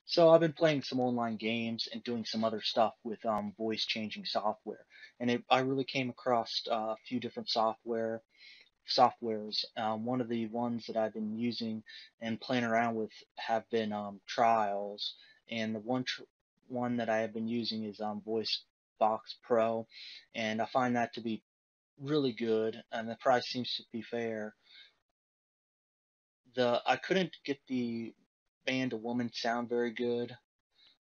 So I've been playing some online games and doing some other stuff with voice changing software, and I really came across a few different softwares. One of the ones that I've been using and playing around with have been Trials, and the one that I have been using is Voice Box Pro, and I find that to be really good, and the price seems to be fair. The I couldn't get the band a woman sound very good,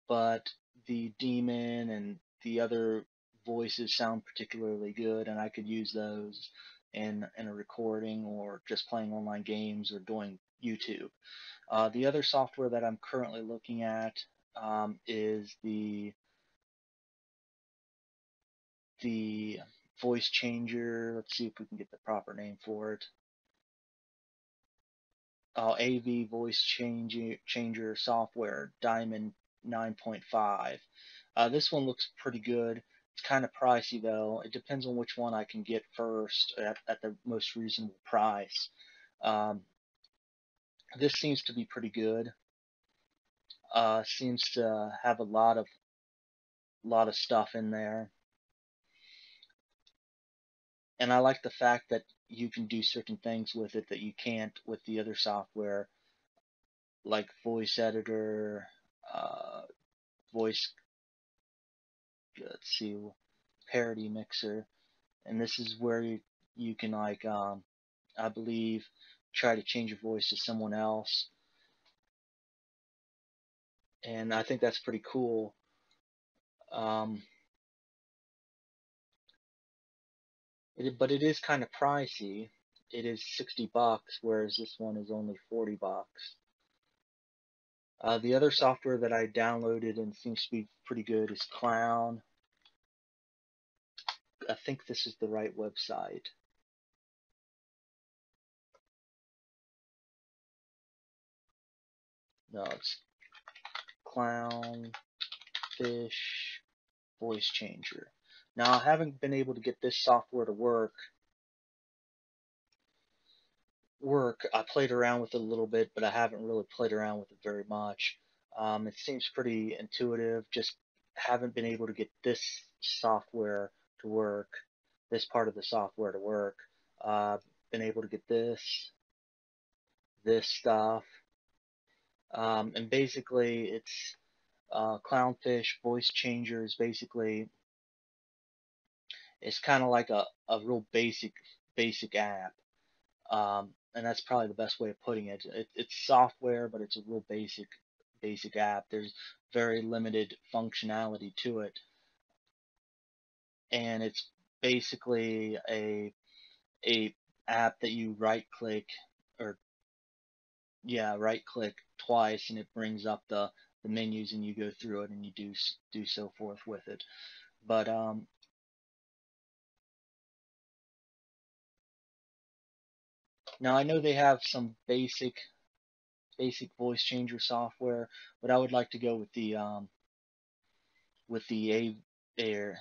but the demon and the other voices sound particularly good, and I could use those in a recording or just playing online games or doing YouTube. The other software that I'm currently looking at is the voice changer. Let's see if we can get the proper name for it. AV voice changer software, Diamond 9.5. This one looks pretty good. It's kind of pricey though. It depends on which one I can get first at the most reasonable price. Um, this seems to be pretty good. Seems to have a lot of stuff in there, and I like the fact that you can do certain things with it that you can't with the other software, like voice editor, uh, voice let's see, parody mixer, and this is where you can like I believe try to change your voice to someone else, and I think that's pretty cool. Um, but it is kind of pricey. It is $60, whereas this one is only $40. The other software that I downloaded and seems to be pretty good is Clown. I think this is the right website. No, it's Clownfish Voice Changer. Now, I haven't been able to get this software to work. I played around with it a little bit, but I haven't really played around with it very much. It seems pretty intuitive. Just haven't been able to get this software to work, this part of the software to work. Been able to get this stuff, and basically it's Clownfish Voice Changer is basically it's kind of like a real basic app. And that's probably the best way of putting it. It's software, but it's a real basic app. There's very limited functionality to it, and it's basically a app that you right click or yeah right click twice, and it brings up the menus, and you go through it, and you do so forth with it. But now I know they have some basic voice changer software, but I would like to go with the Air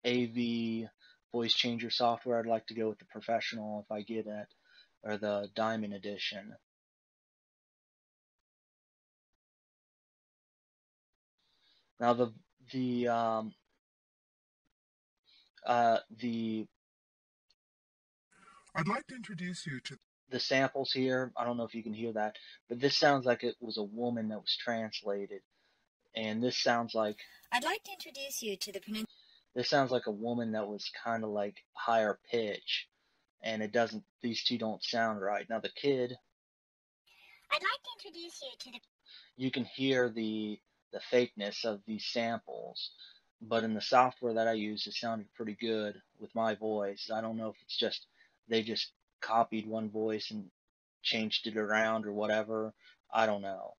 AV voice changer software. I'd like to go with the professional if I get it, or the Diamond Edition. Now the the I'd like to introduce you to. the samples here. I don't know if you can hear that, but this sounds like it was a woman that was translated, and I'd like to introduce you to the this sounds like a woman that was kind of like higher pitch, and it doesn't. These two don't sound right. Now the kid, I'd like to introduce you to the. you can hear the fakeness of these samples, but in the software that I use, it sounded pretty good with my voice. I don't know if it's just they just copied one voice and changed it around or whatever. I don't know,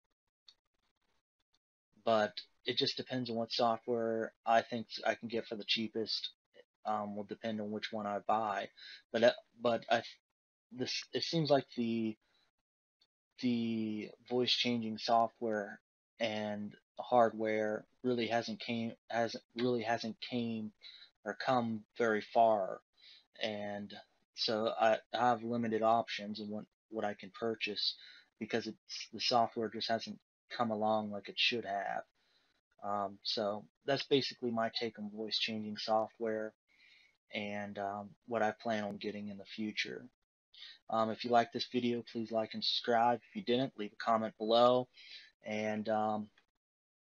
but it just depends on what software I think I can get for the cheapest. Will depend on which one I buy, but this it seems like the voice changing software and hardware really hasn't came or come very far, and so I have limited options in what I can purchase because it's the software just hasn't come along like it should have. So that's basically my take on voice changing software and what I plan on getting in the future. If you like this video, please like and subscribe. If you didn't, leave a comment below. And